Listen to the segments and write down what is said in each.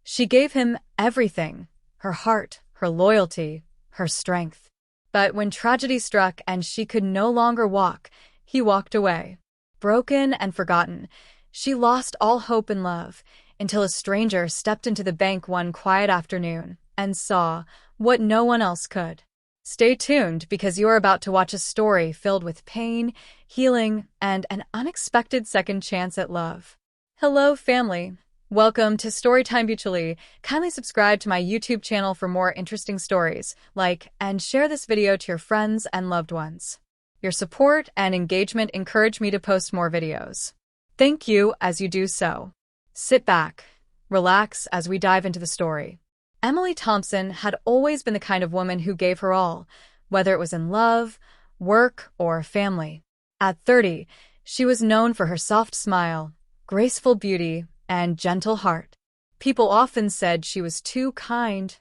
She gave him everything, her heart, her loyalty, her strength. But when tragedy struck and she could no longer walk, he walked away. Broken and forgotten, she lost all hope in love, until a stranger stepped into the bank one quiet afternoon and saw what no one else could. Stay tuned, because you're about to watch a story filled with pain, healing, and an unexpected second chance at love. Hello, family. Welcome to Storytime Mutually. Kindly subscribe to my YouTube channel for more interesting stories. Like and share this video to your friends and loved ones. Your support and engagement encourage me to post more videos. Thank you as you do so. Sit back, relax as we dive into the story. Emily Thompson had always been the kind of woman who gave her all, whether it was in love, work, or family. At 30, she was known for her soft smile, graceful beauty, and gentle heart. People often said she was too kind,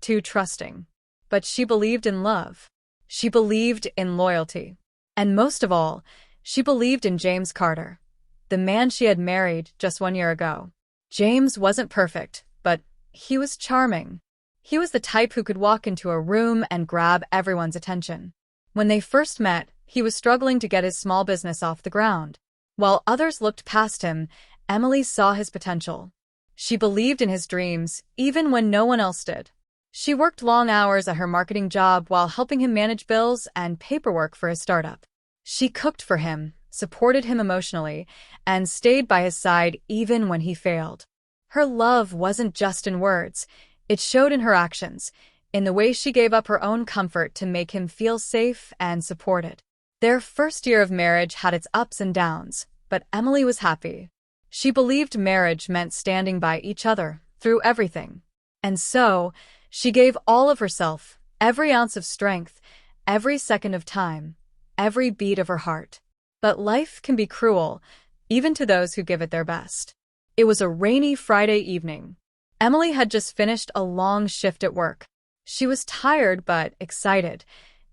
too trusting. But she believed in love. She believed in loyalty. And most of all, she believed in James Carter, the man she had married just 1 year ago. James wasn't perfect, but he was charming. He was the type who could walk into a room and grab everyone's attention. When they first met, he was struggling to get his small business off the ground. While others looked past him, Emily saw his potential. She believed in his dreams, even when no one else did. She worked long hours at her marketing job while helping him manage bills and paperwork for his startup. She cooked for him, supported him emotionally, and stayed by his side even when he failed. Her love wasn't just in words. It showed in her actions, in the way she gave up her own comfort to make him feel safe and supported. Their first year of marriage had its ups and downs, but Emily was happy. She believed marriage meant standing by each other through everything. And so, she gave all of herself, every ounce of strength, every second of time, every beat of her heart. But life can be cruel, even to those who give it their best. It was a rainy Friday evening. Emily had just finished a long shift at work. She was tired but excited.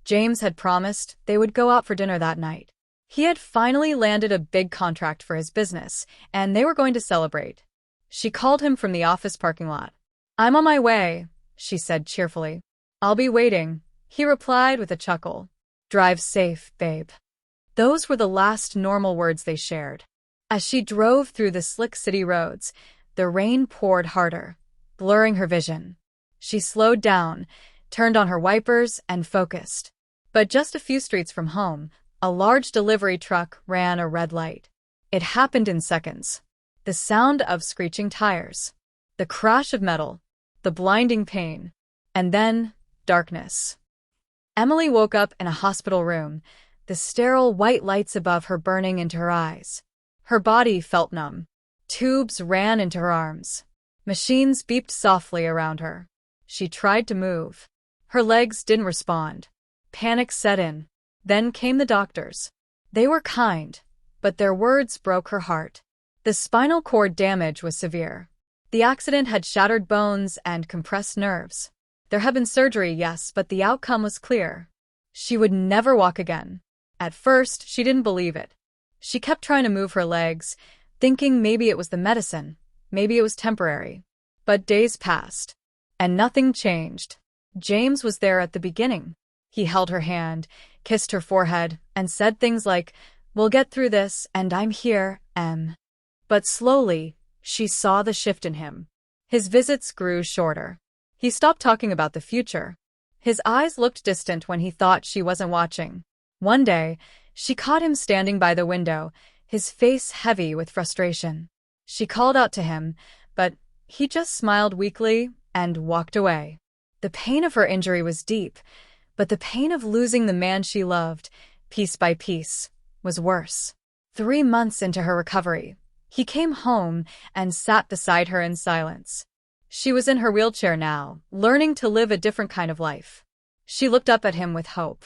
James had promised they would go out for dinner that night. He had finally landed a big contract for his business, and they were going to celebrate. She called him from the office parking lot. "I'm on my way," she said cheerfully. "I'll be waiting," he replied with a chuckle. "Drive safe, babe." Those were the last normal words they shared. As she drove through the slick city roads, the rain poured harder, blurring her vision. She slowed down, turned on her wipers, and focused. But just a few streets from home, a large delivery truck ran a red light. It happened in seconds. The sound of screeching tires, the crash of metal, the blinding pain, and then darkness. Emily woke up in a hospital room, the sterile white lights above her burning into her eyes. Her body felt numb. Tubes ran into her arms. Machines beeped softly around her. She tried to move. Her legs didn't respond. Panic set in. Then came the doctors. They were kind, but their words broke her heart. The spinal cord damage was severe. The accident had shattered bones and compressed nerves. There had been surgery, yes, but the outcome was clear. She would never walk again. At first, she didn't believe it. She kept trying to move her legs, thinking maybe it was the medicine, maybe it was temporary. But days passed, and nothing changed. James was there at the beginning. He held her hand, kissed her forehead, and said things like, "We'll get through this, and I'm here, Em." But slowly, she saw the shift in him. His visits grew shorter. He stopped talking about the future. His eyes looked distant when he thought she wasn't watching. One day, she caught him standing by the window, his face heavy with frustration. She called out to him, but he just smiled weakly and walked away. The pain of her injury was deep, but the pain of losing the man she loved, piece by piece, was worse. 3 months into her recovery, he came home and sat beside her in silence. She was in her wheelchair now, learning to live a different kind of life. She looked up at him with hope.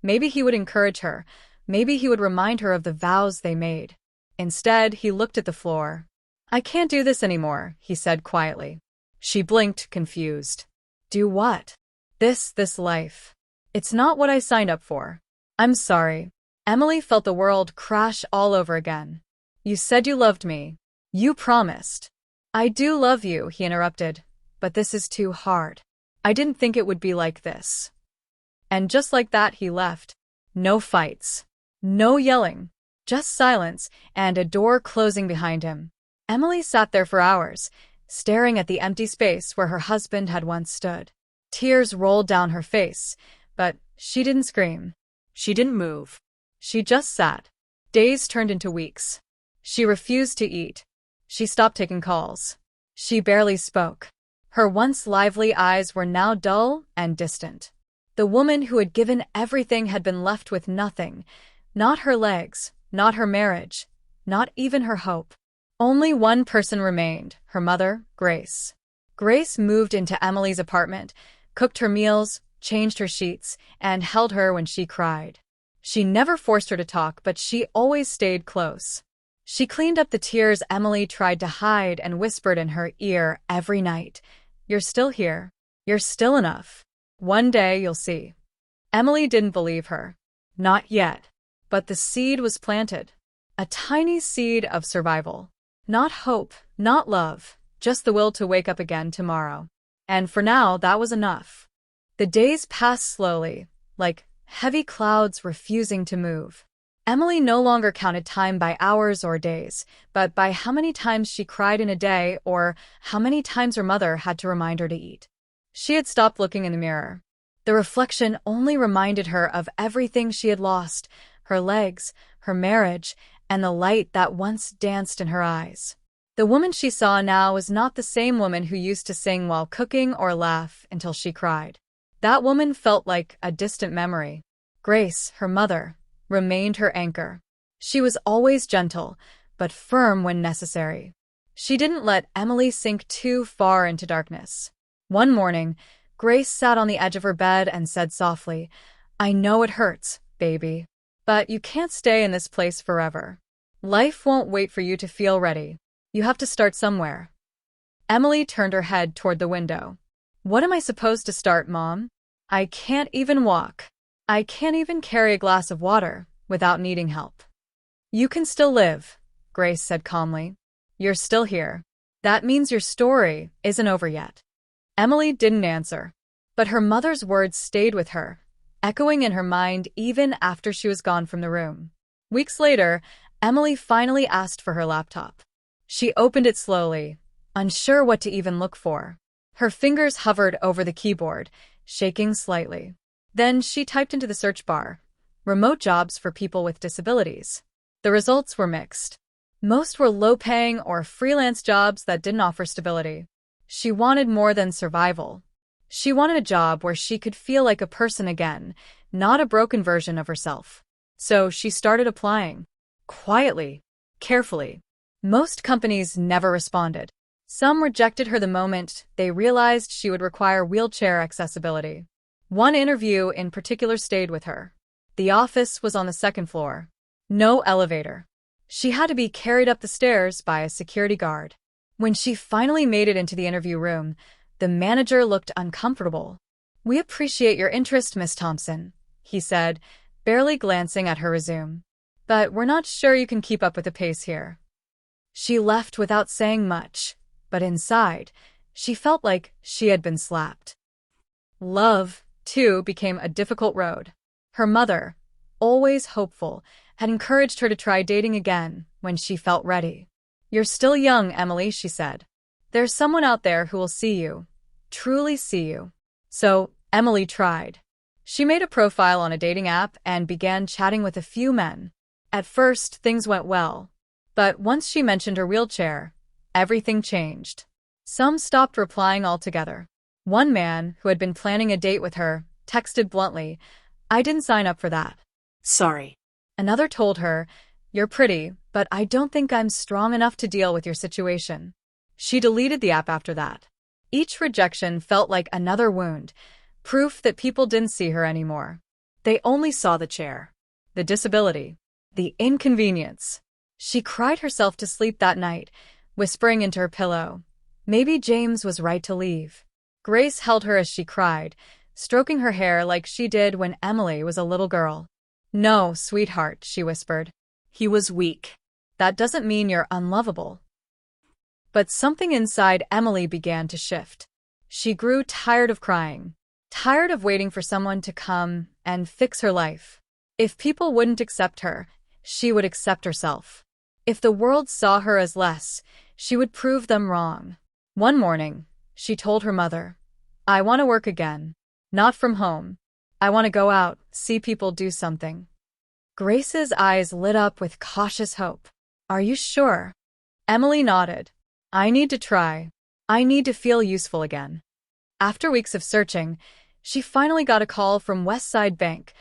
Maybe he would encourage her. Maybe he would remind her of the vows they made. Instead, he looked at the floor. "I can't do this anymore," he said quietly. She blinked, confused. "Do what?" This life. It's not what I signed up for." "I'm sorry." Emily felt the world crash all over again. "You said you loved me. You promised." I do love you, he interrupted, but this is too hard. I didn't think it would be like this. And just like that, he left. No fights. No yelling. Just silence and a door closing behind him. Emily sat there for hours, staring at the empty space where her husband had once stood. Tears rolled down her face, but she didn't scream. She didn't move. She just sat. Days turned into weeks. She refused to eat. She stopped taking calls. She barely spoke. Her once lively eyes were now dull and distant. The woman who had given everything had been left with nothing. Not her legs, not her marriage, not even her hope. Only one person remained, her mother, Grace. Grace moved into Emily's apartment, cooked her meals, changed her sheets, and held her when she cried. She never forced her to talk, but she always stayed close. She cleaned up the tears Emily tried to hide and whispered in her ear every night, "You're still here. You're still enough. One day you'll see." Emily didn't believe her. Not yet. But the seed was planted. A tiny seed of survival. Not hope, not love, just the will to wake up again tomorrow. And for now, that was enough. The days passed slowly, like heavy clouds refusing to move. Emily no longer counted time by hours or days, but by how many times she cried in a day or how many times her mother had to remind her to eat. She had stopped looking in the mirror. The reflection only reminded her of everything she had lost, her legs, her marriage, and the light that once danced in her eyes. The woman she saw now was not the same woman who used to sing while cooking or laugh until she cried. That woman felt like a distant memory. Grace, her mother, remained her anchor. She was always gentle, but firm when necessary. She didn't let Emily sink too far into darkness. One morning, Grace sat on the edge of her bed and said softly, "I know it hurts, baby. But you can't stay in this place forever. Life won't wait for you to feel ready. You have to start somewhere." Emily turned her head toward the window. "What am I supposed to start, Mom? I can't even walk. I can't even carry a glass of water without needing help." "You can still live," Grace said calmly. "You're still here. That means your story isn't over yet." Emily didn't answer, but her mother's words stayed with her, echoing in her mind even after she was gone from the room. Weeks later, Emily finally asked for her laptop. She opened it slowly, unsure what to even look for. Her fingers hovered over the keyboard, shaking slightly. Then she typed into the search bar, "remote jobs for people with disabilities." The results were mixed. Most were low-paying or freelance jobs that didn't offer stability. She wanted more than survival. She wanted a job where she could feel like a person again, not a broken version of herself. So she started applying. Quietly, carefully. Most companies never responded. Some rejected her the moment they realized she would require wheelchair accessibility. One interview in particular stayed with her. The office was on the second floor. No elevator. She had to be carried up the stairs by a security guard. When she finally made it into the interview room, the manager looked uncomfortable. "We appreciate your interest, Miss Thompson," he said, barely glancing at her resume. "But we're not sure you can keep up with the pace here." She left without saying much, but inside, she felt like she had been slapped. Love, too, became a difficult road. Her mother, always hopeful, had encouraged her to try dating again when she felt ready. "You're still young, Emily," she said. "There's someone out there who will see you, truly see you." So, Emily tried. She made a profile on a dating app and began chatting with a few men. At first, things went well. But once she mentioned her wheelchair, everything changed. Some stopped replying altogether. One man, who had been planning a date with her, texted bluntly, "I didn't sign up for that. Sorry." Another told her, "You're pretty, but I don't think I'm strong enough to deal with your situation." She deleted the app after that. Each rejection felt like another wound, proof that people didn't see her anymore. They only saw the chair, the disability, the inconvenience. She cried herself to sleep that night, whispering into her pillow, maybe James was right to leave. Grace held her as she cried, stroking her hair like she did when Emily was a little girl. "No, sweetheart," she whispered. "He was weak. That doesn't mean you're unlovable." But something inside Emily began to shift. She grew tired of crying, tired of waiting for someone to come and fix her life. If people wouldn't accept her, she would accept herself. If the world saw her as less, she would prove them wrong. One morning, she told her mother, "I want to work again. Not from home. I want to go out, see people, do something." Grace's eyes lit up with cautious hope. "Are you sure?" Emily nodded. "I need to try. I need to feel useful again." After weeks of searching, she finally got a call from Westside Bank,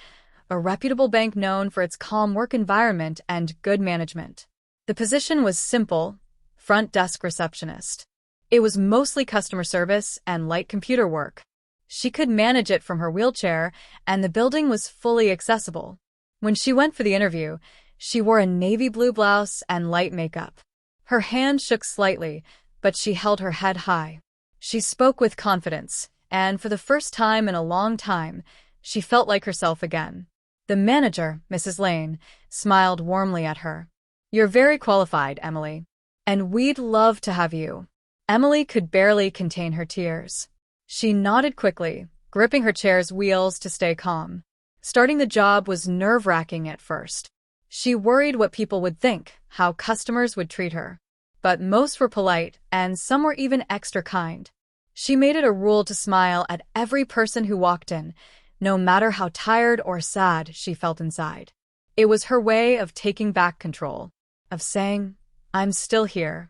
a reputable bank known for its calm work environment and good management. The position was simple: front desk receptionist. It was mostly customer service and light computer work. She could manage it from her wheelchair, and the building was fully accessible. When she went for the interview, she wore a navy blue blouse and light makeup. Her hand shook slightly, but she held her head high. She spoke with confidence, and for the first time in a long time, she felt like herself again. The manager, Mrs. Lane, smiled warmly at her. "You're very qualified, Emily, and we'd love to have you." Emily could barely contain her tears. She nodded quickly, gripping her chair's wheels to stay calm. Starting the job was nerve-wracking at first. She worried what people would think, how customers would treat her. But most were polite, and some were even extra kind. She made it a rule to smile at every person who walked in, no matter how tired or sad she felt inside. It was her way of taking back control, of saying, "I'm still here."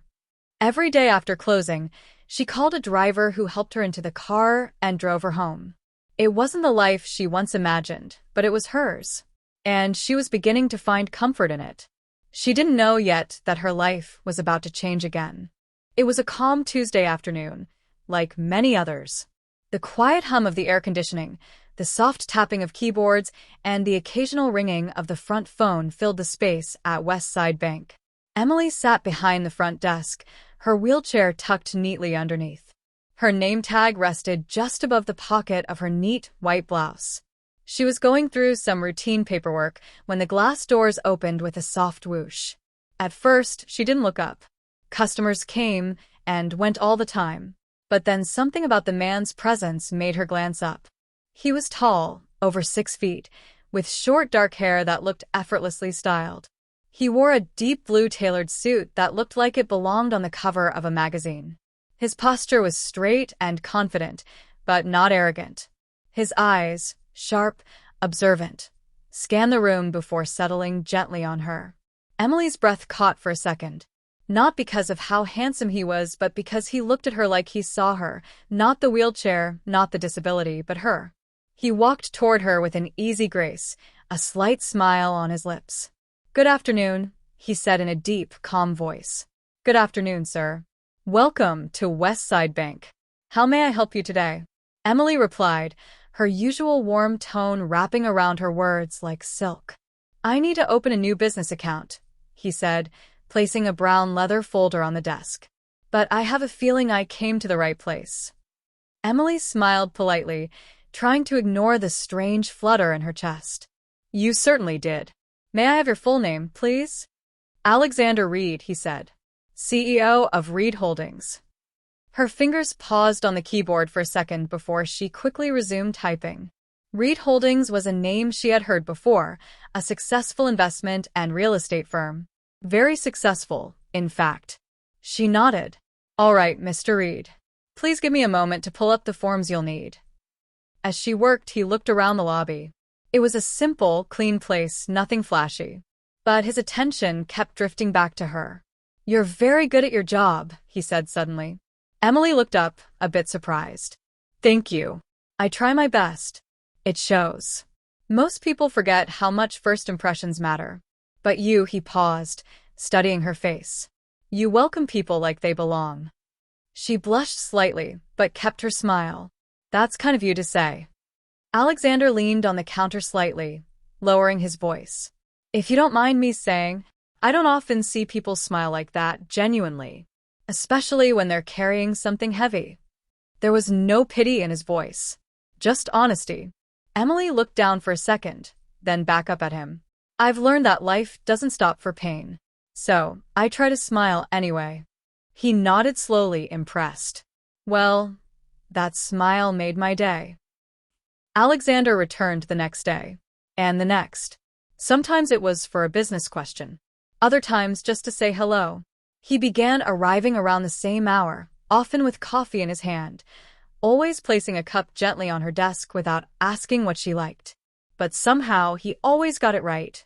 Every day after closing, she called a driver who helped her into the car and drove her home. It wasn't the life she once imagined, but it was hers, and she was beginning to find comfort in it. She didn't know yet that her life was about to change again. It was a calm Tuesday afternoon, like many others. The quiet hum of the air conditioning, the soft tapping of keyboards, and the occasional ringing of the front phone filled the space at Westside Bank. Emily sat behind the front desk, her wheelchair tucked neatly underneath. Her name tag rested just above the pocket of her neat white blouse. She was going through some routine paperwork when the glass doors opened with a soft whoosh. At first, she didn't look up. Customers came and went all the time. But then something about the man's presence made her glance up. He was tall, over 6 feet, with short dark hair that looked effortlessly styled. He wore a deep blue tailored suit that looked like it belonged on the cover of a magazine. His posture was straight and confident, but not arrogant. His eyes, sharp, observant, scanned the room before settling gently on her. Emily's breath caught for a second. Not because of how handsome he was, but because he looked at her like he saw her, not the wheelchair, not the disability, but her. He walked toward her with an easy grace, a slight smile on his lips. "Good afternoon," he said in a deep, calm voice. "Good afternoon, sir. Welcome to Westside Bank. How may I help you today?" Emily replied, her usual warm tone wrapping around her words like silk. "I need to open a new business account," he said, placing a brown leather folder on the desk. "But I have a feeling I came to the right place." Emily smiled politely, trying to ignore the strange flutter in her chest. "You certainly did. May I have your full name, please?" "Alexander Reed," he said, "CEO of Reed Holdings." Her fingers paused on the keyboard for a second before she quickly resumed typing. Reed Holdings was a name she had heard before, a successful investment and real estate firm. Very successful, in fact. She nodded. "All right, Mr. Reed. Please give me a moment to pull up the forms you'll need." As she worked, he looked around the lobby. It was a simple, clean place, nothing flashy. But his attention kept drifting back to her. "You're very good at your job," he said suddenly. Emily looked up, a bit surprised. "Thank you. I try my best. It shows." Most people forget how much first impressions matter. But you, he paused, studying her face. "You welcome people like they belong." She blushed slightly, but kept her smile. "That's kind of you to say." Alexander leaned on the counter slightly, lowering his voice. "If you don't mind me saying, I don't often see people smile like that, genuinely. Especially when they're carrying something heavy." There was no pity in his voice, just honesty. Emily looked down for a second, then back up at him. "I've learned that life doesn't stop for pain. So, I try to smile anyway." He nodded slowly, impressed. Well, that smile made my day. Alexander returned the next day. And the next. Sometimes it was for a business question. Other times just to say hello. He began arriving around the same hour, often with coffee in his hand, always placing a cup gently on her desk without asking what she liked. But somehow he always got it right.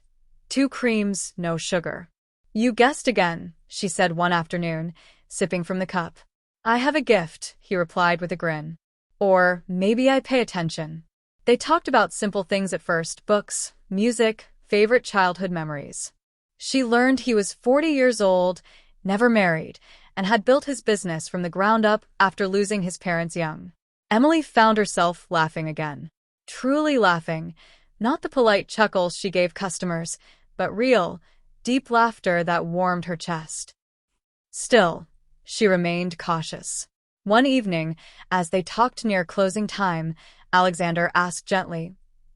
2 creams, no sugar. You guessed again, she said one afternoon, sipping from the cup. I have a gift, he replied with a grin. Or maybe I pay attention. They talked about simple things at first, books, music, favorite childhood memories. She learned he was 40 years old, never married, and had built his business from the ground up after losing his parents young. Emily found herself laughing again. Truly laughing, not the polite chuckles she gave customers, but real, deep laughter that warmed her chest. Still, she remained cautious. One evening, as they talked near closing time, Alexander asked gently,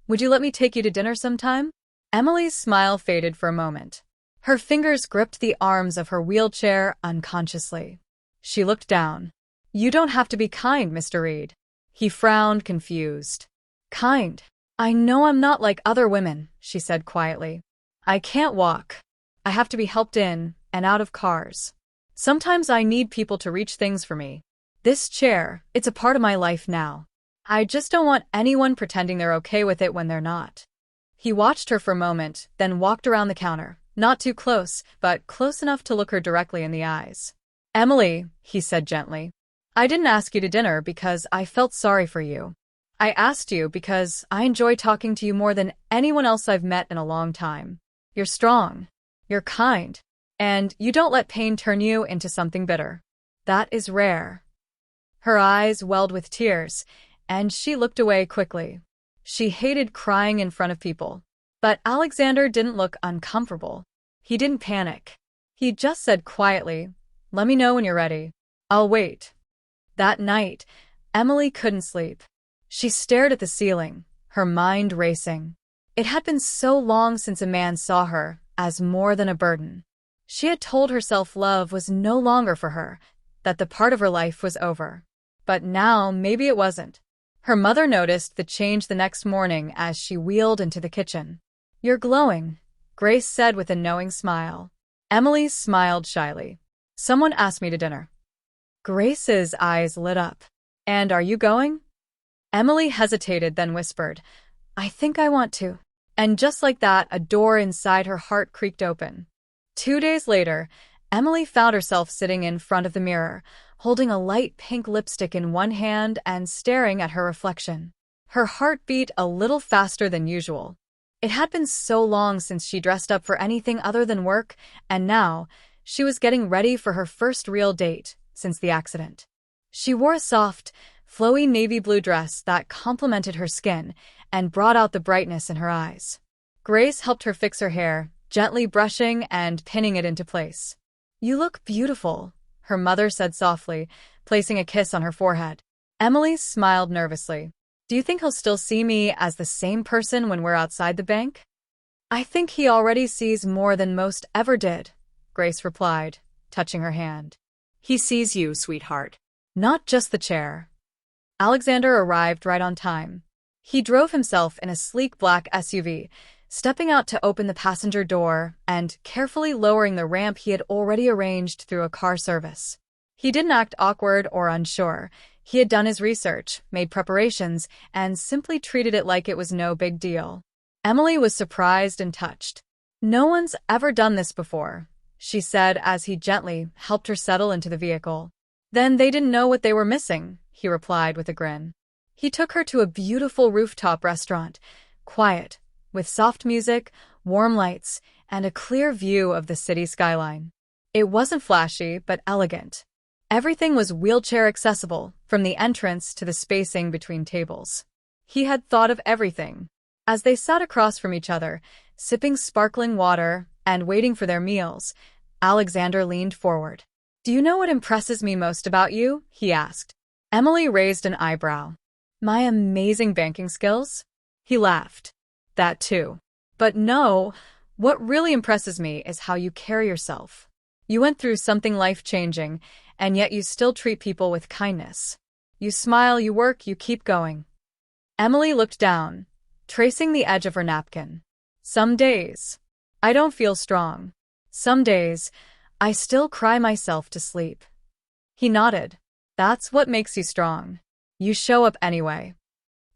"Would you let me take you to dinner sometime?" Emily's smile faded for a moment. Her fingers gripped the arms of her wheelchair unconsciously. She looked down. "You don't have to be kind, Mr. Reed." He frowned, confused. "Kind? I know I'm not like other women," she said quietly. "I can't walk. I have to be helped in and out of cars. Sometimes I need people to reach things for me. This chair, it's a part of my life now. I just don't want anyone pretending they're okay with it when they're not." He watched her for a moment, then walked around the counter, not too close, but close enough to look her directly in the eyes. "Emily," he said gently, "I didn't ask you to dinner because I felt sorry for you. I asked you because I enjoy talking to you more than anyone else I've met in a long time. You're strong, you're kind, and you don't let pain turn you into something bitter. That is rare." Her eyes welled with tears, and she looked away quickly. She hated crying in front of people. But Alexander didn't look uncomfortable. He didn't panic. He just said quietly, "Let me know when you're ready. I'll wait." That night, Emily couldn't sleep. She stared at the ceiling, her mind racing. It had been so long since a man saw her as more than a burden. She had told herself love was no longer for her, that the part of her life was over. But now maybe it wasn't. Her mother noticed the change the next morning as she wheeled into the kitchen. "You're glowing," Grace said with a knowing smile. Emily smiled shyly. "Someone asked me to dinner." Grace's eyes lit up. "And are you going?" Emily hesitated, then whispered, "I think I want to." And just like that, a door inside her heart creaked open. 2 days later, Emily found herself sitting in front of the mirror, holding a light pink lipstick in one hand and staring at her reflection. Her heart beat a little faster than usual. It had been so long since she dressed up for anything other than work, and now she was getting ready for her first real date since the accident. She wore a soft, flowy navy blue dress that complemented her skin and brought out the brightness in her eyes. Grace helped her fix her hair, gently brushing and pinning it into place. "You look beautiful," her mother said softly, placing a kiss on her forehead. Emily smiled nervously. "Do you think he'll still see me as the same person when we're outside the bank?" "I think he already sees more than most ever did," Grace replied, touching her hand. "He sees you, sweetheart. Not just the chair." Alexander arrived right on time. He drove himself in a sleek black SUV, stepping out to open the passenger door and carefully lowering the ramp he had already arranged through a car service. He didn't act awkward or unsure. He had done his research, made preparations, and simply treated it like it was no big deal. Emily was surprised and touched. "No one's ever done this before," she said as he gently helped her settle into the vehicle. "Then they didn't know what they were missing," he replied with a grin. He took her to a beautiful rooftop restaurant, quiet, with soft music, warm lights, and a clear view of the city skyline. It wasn't flashy, but elegant. Everything was wheelchair accessible, from the entrance to the spacing between tables. He had thought of everything. As they sat across from each other, sipping sparkling water and waiting for their meals, Alexander leaned forward. "Do you know what impresses me most about you?" he asked. Emily raised an eyebrow. "My amazing banking skills?" He laughed. "That too. But no, what really impresses me is how you carry yourself. You went through something life-changing, and yet you still treat people with kindness. You smile, you work, you keep going. Emily looked down, tracing the edge of her napkin. Some days, I don't feel strong. Some days, I still cry myself to sleep. He nodded. That's what makes you strong. You show up anyway.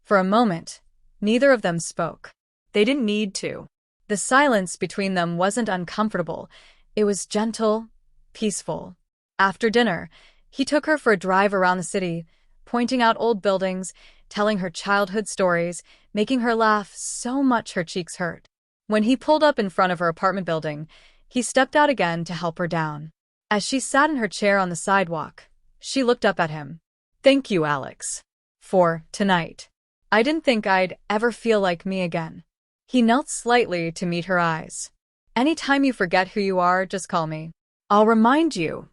For a moment, neither of them spoke. They didn't need to. The silence between them wasn't uncomfortable. It was gentle, peaceful. After dinner, he took her for a drive around the city, pointing out old buildings, telling her childhood stories, making her laugh so much her cheeks hurt. When he pulled up in front of her apartment building, he stepped out again to help her down. As she sat in her chair on the sidewalk, she looked up at him. Thank you, Alex. For tonight. I didn't think I'd ever feel like me again. He knelt slightly to meet her eyes. Anytime you forget who you are, just call me. I'll remind you.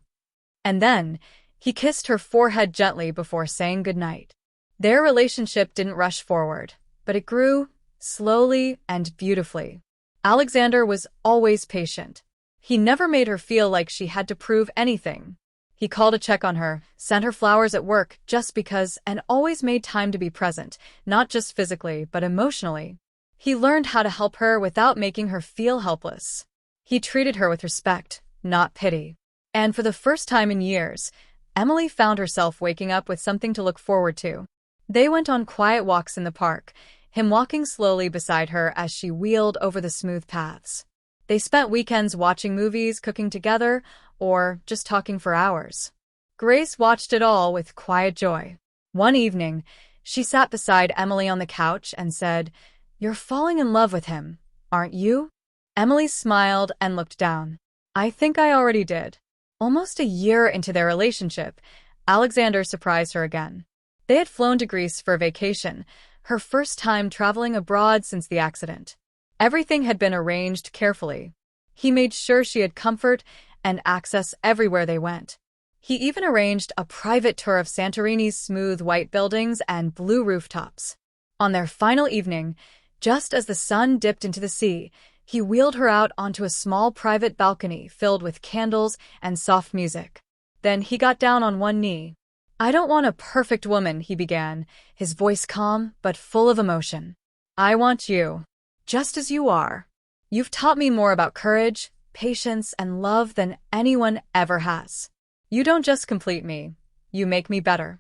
And then, he kissed her forehead gently before saying goodnight. Their relationship didn't rush forward, but it grew, slowly and beautifully. Alexander was always patient. He never made her feel like she had to prove anything. He called to check on her, sent her flowers at work just because, and always made time to be present, not just physically, but emotionally. He learned how to help her without making her feel helpless. He treated her with respect, not pity. And for the first time in years, Emily found herself waking up with something to look forward to. They went on quiet walks in the park, him walking slowly beside her as she wheeled over the smooth paths. They spent weekends watching movies, cooking together, or just talking for hours. Grace watched it all with quiet joy. One evening, she sat beside Emily on the couch and said, "You're falling in love with him, aren't you?" Emily smiled and looked down. "I think I already did." Almost a year into their relationship, Alexander surprised her again. They had flown to Greece for a vacation, her first time traveling abroad since the accident. Everything had been arranged carefully. He made sure she had comfort and access everywhere they went. He even arranged a private tour of Santorini's smooth white buildings and blue rooftops. On their final evening, just as the sun dipped into the sea, he wheeled her out onto a small private balcony filled with candles and soft music. Then he got down on one knee. "I don't want a perfect woman," he began, his voice calm but full of emotion. "I want you, just as you are. You've taught me more about courage, patience, and love than anyone ever has. You don't just complete me, you make me better."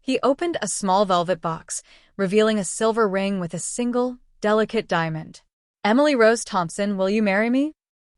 He opened a small velvet box, revealing a silver ring with a single, delicate diamond. "Emily Rose Thompson, will you marry me?"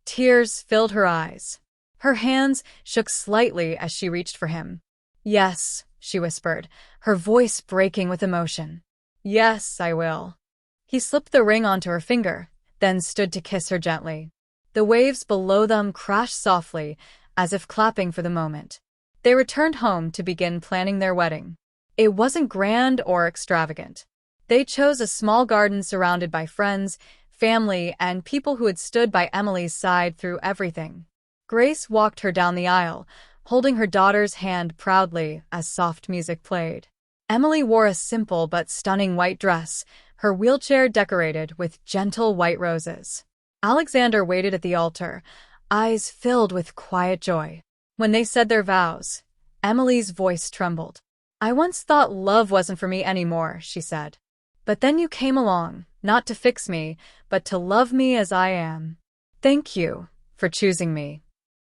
Tears filled her eyes. Her hands shook slightly as she reached for him. "Yes," she whispered, her voice breaking with emotion. "Yes, I will." He slipped the ring onto her finger, then stood to kiss her gently. The waves below them crashed softly, as if clapping for the moment. They returned home to begin planning their wedding. It wasn't grand or extravagant. They chose a small garden surrounded by friends, family, and people who had stood by Emily's side through everything. Grace walked her down the aisle, holding her daughter's hand proudly as soft music played. Emily wore a simple but stunning white dress, her wheelchair decorated with gentle white roses. Alexander waited at the altar, eyes filled with quiet joy. When they said their vows, Emily's voice trembled. "I once thought love wasn't for me anymore," she said. "But then you came along, not to fix me, but to love me as I am. Thank you for choosing me."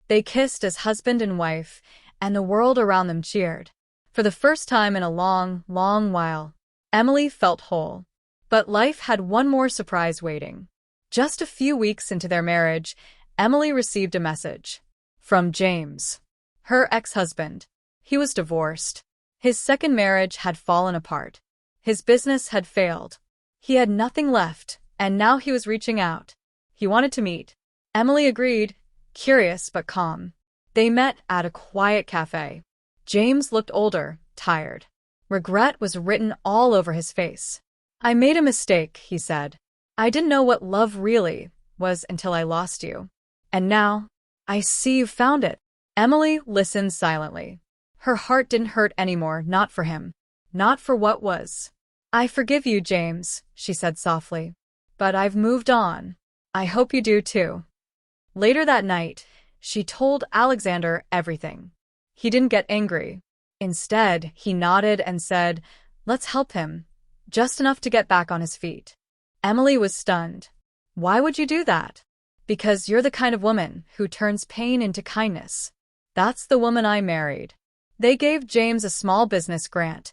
They kissed as husband and wife, and the world around them cheered. For the first time in a long, long while, Emily felt whole. But life had one more surprise waiting. Just a few weeks into their marriage, Emily received a message from James, her ex-husband. He was divorced. His second marriage had fallen apart. His business had failed. He had nothing left, and now he was reaching out. He wanted to meet. Emily agreed, curious but calm. They met at a quiet cafe. James looked older, tired. Regret was written all over his face. "I made a mistake," he said. "I didn't know what love really was until I lost you. And now, I see you found it." Emily listened silently. Her heart didn't hurt anymore, not for him, not for what was. "I forgive you, James," she said softly. "But I've moved on. I hope you do too." Later that night, She told Alexander everything. He didn't get angry. Instead, he nodded and said, "Let's help him," just enough to get back on his feet. Emily was stunned. "Why would you do that?" "Because you're the kind of woman who turns pain into kindness. That's the woman I married." They gave James a small business grant,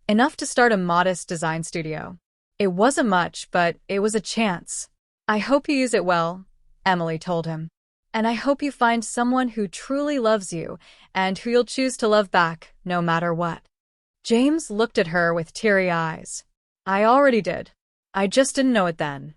enough to start a modest design studio. It wasn't much, but it was a chance. "I hope you use it well," Emily told him. "And I hope you find someone who truly loves you and who you'll choose to love back no matter what." James looked at her with teary eyes. "I already did. I just didn't know it then."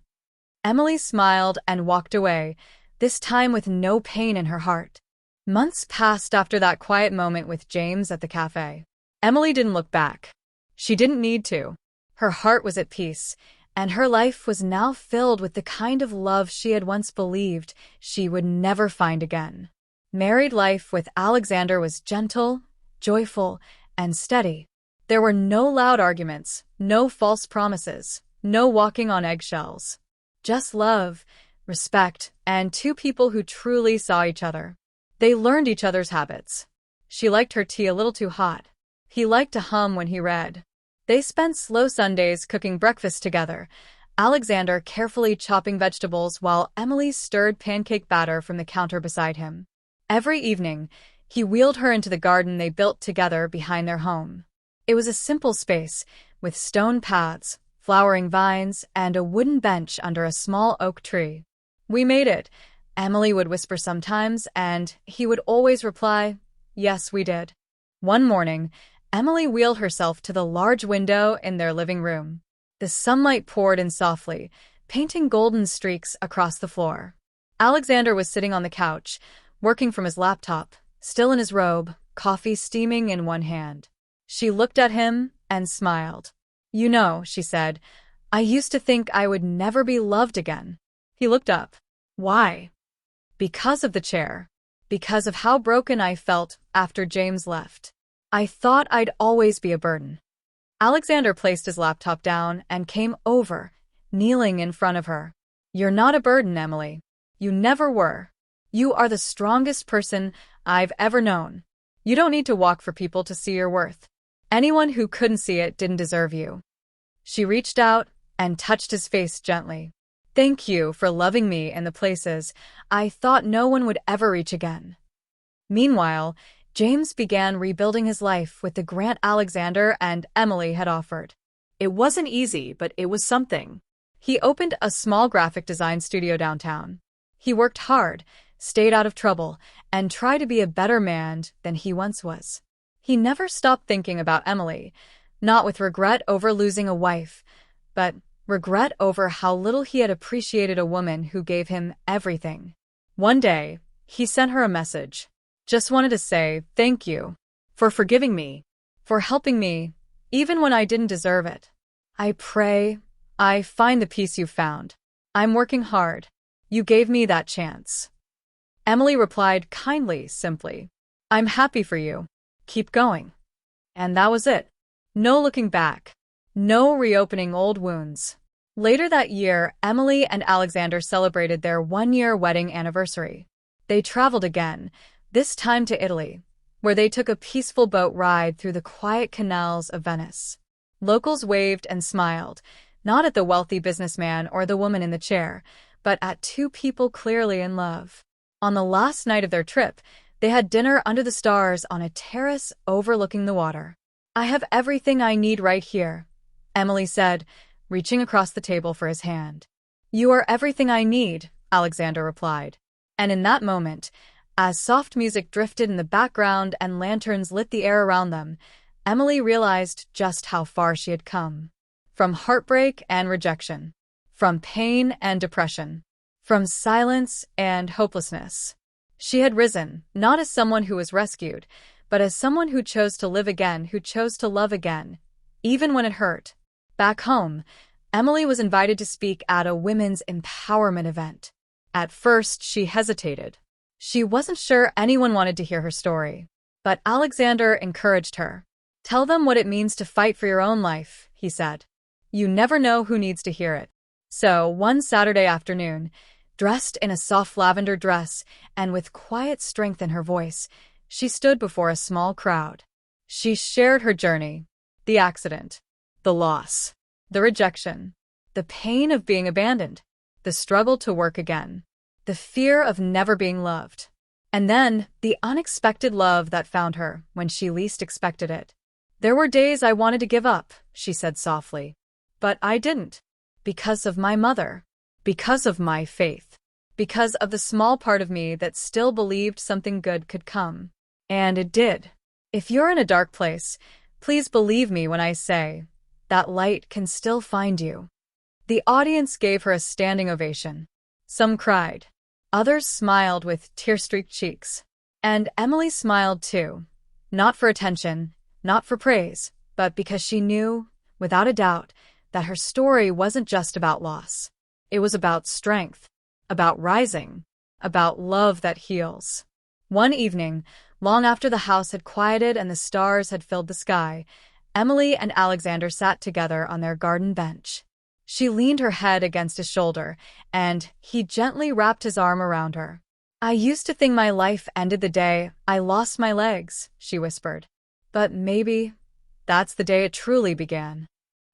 Emily smiled and walked away, this time with no pain in her heart. Months passed after that quiet moment with James at the cafe. Emily didn't look back. She didn't need to. Her heart was at peace, and her life was now filled with the kind of love she had once believed she would never find again. Married life with Alexander was gentle, joyful, and steady. There were no loud arguments, no false promises, no walking on eggshells. Just love, respect, and two people who truly saw each other. They learned each other's habits. She liked her tea a little too hot. He liked to hum when he read. They spent slow Sundays cooking breakfast together, Alexander carefully chopping vegetables while Emily stirred pancake batter from the counter beside him. Every evening, he wheeled her into the garden they built together behind their home. It was a simple space, with stone paths, flowering vines, and a wooden bench under a small oak tree. "We made it," Emily would whisper sometimes, and he would always reply, "Yes, we did." One morning, Emily wheeled herself to the large window in their living room. The sunlight poured in softly, painting golden streaks across the floor. Alexander was sitting on the couch, working from his laptop, still in his robe, coffee steaming in one hand. She looked at him and smiled. "You know," she said, "I used to think I would never be loved again." He looked up. "Why?" "Because of the chair. Because of how broken I felt after James left. I thought I'd always be a burden." Alexander placed his laptop down and came over, kneeling in front of her. "You're not a burden, Emily. You never were. You are the strongest person I've ever known. You don't need to walk for people to see your worth. Anyone who couldn't see it didn't deserve you." She reached out and touched his face gently. "Thank you for loving me in the places I thought no one would ever reach again." Meanwhile, James began rebuilding his life with the grant Alexander and Emily had offered. It wasn't easy, but it was something. He opened a small graphic design studio downtown. He worked hard, stayed out of trouble, and tried to be a better man than he once was. He never stopped thinking about Emily, not with regret over losing a wife, but regret over how little he had appreciated a woman who gave him everything. One day, he sent her a message. "Just wanted to say thank you for forgiving me, for helping me, even when I didn't deserve it. I pray I find the peace you found. I'm working hard. You gave me that chance." Emily replied kindly, simply, "I'm happy for you. Keep going." And that was it. No looking back. No reopening old wounds. Later that year, Emily and Alexander celebrated their one-year wedding anniversary. They traveled again, this time to Italy, where they took a peaceful boat ride through the quiet canals of Venice. Locals waved and smiled, not at the wealthy businessman or the woman in the chair, but at two people clearly in love. On the last night of their trip, they had dinner under the stars on a terrace overlooking the water. "I have everything I need right here," Emily said, reaching across the table for his hand. "You are everything I need," Alexander replied. And in that moment, as soft music drifted in the background and lanterns lit the air around them, Emily realized just how far she had come. From heartbreak and rejection. From pain and depression. From silence and hopelessness. She had risen, not as someone who was rescued, but as someone who chose to live again, who chose to love again, even when it hurt. Back home, Emily was invited to speak at a women's empowerment event. At first, she hesitated. She wasn't sure anyone wanted to hear her story. But Alexander encouraged her. "Tell them what it means to fight for your own life," he said. "You never know who needs to hear it." So, one Saturday afternoon, Dressed in a soft lavender dress and with quiet strength in her voice, she stood before a small crowd. She shared her journey, the accident, the loss, the rejection, the pain of being abandoned, the struggle to work again, the fear of never being loved, and then the unexpected love that found her when she least expected it. "There were days I wanted to give up," she said softly, "but I didn't. Because of my mother. Because of my faith. Because of the small part of me that still believed something good could come. And it did. If you're in a dark place, please believe me when I say that light can still find you." The audience gave her a standing ovation. Some cried. Others smiled with tear-streaked cheeks. And Emily smiled too. Not for attention, not for praise, but because she knew, without a doubt, that her story wasn't just about loss. It was about strength, about rising, about love that heals. One evening, long after the house had quieted and the stars had filled the sky, Emily and Alexander sat together on their garden bench. She leaned her head against his shoulder, and he gently wrapped his arm around her. "I used to think my life ended the day I lost my legs," she whispered. "But maybe that's the day it truly began."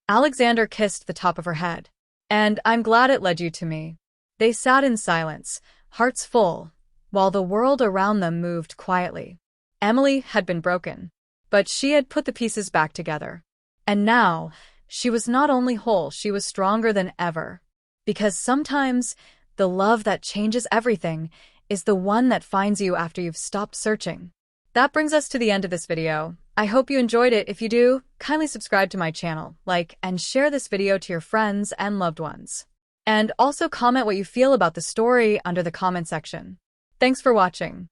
Alexander kissed the top of her head. "And I'm glad it led you to me." They sat in silence, hearts full, while the world around them moved quietly. Emily had been broken, but she had put the pieces back together. And now, she was not only whole, she was stronger than ever. Because sometimes, the love that changes everything is the one that finds you after you've stopped searching. That brings us to the end of this video. I hope you enjoyed it. If you do, kindly subscribe to my channel, like, and share this video to your friends and loved ones. And also comment what you feel about the story under the comment section. Thanks for watching.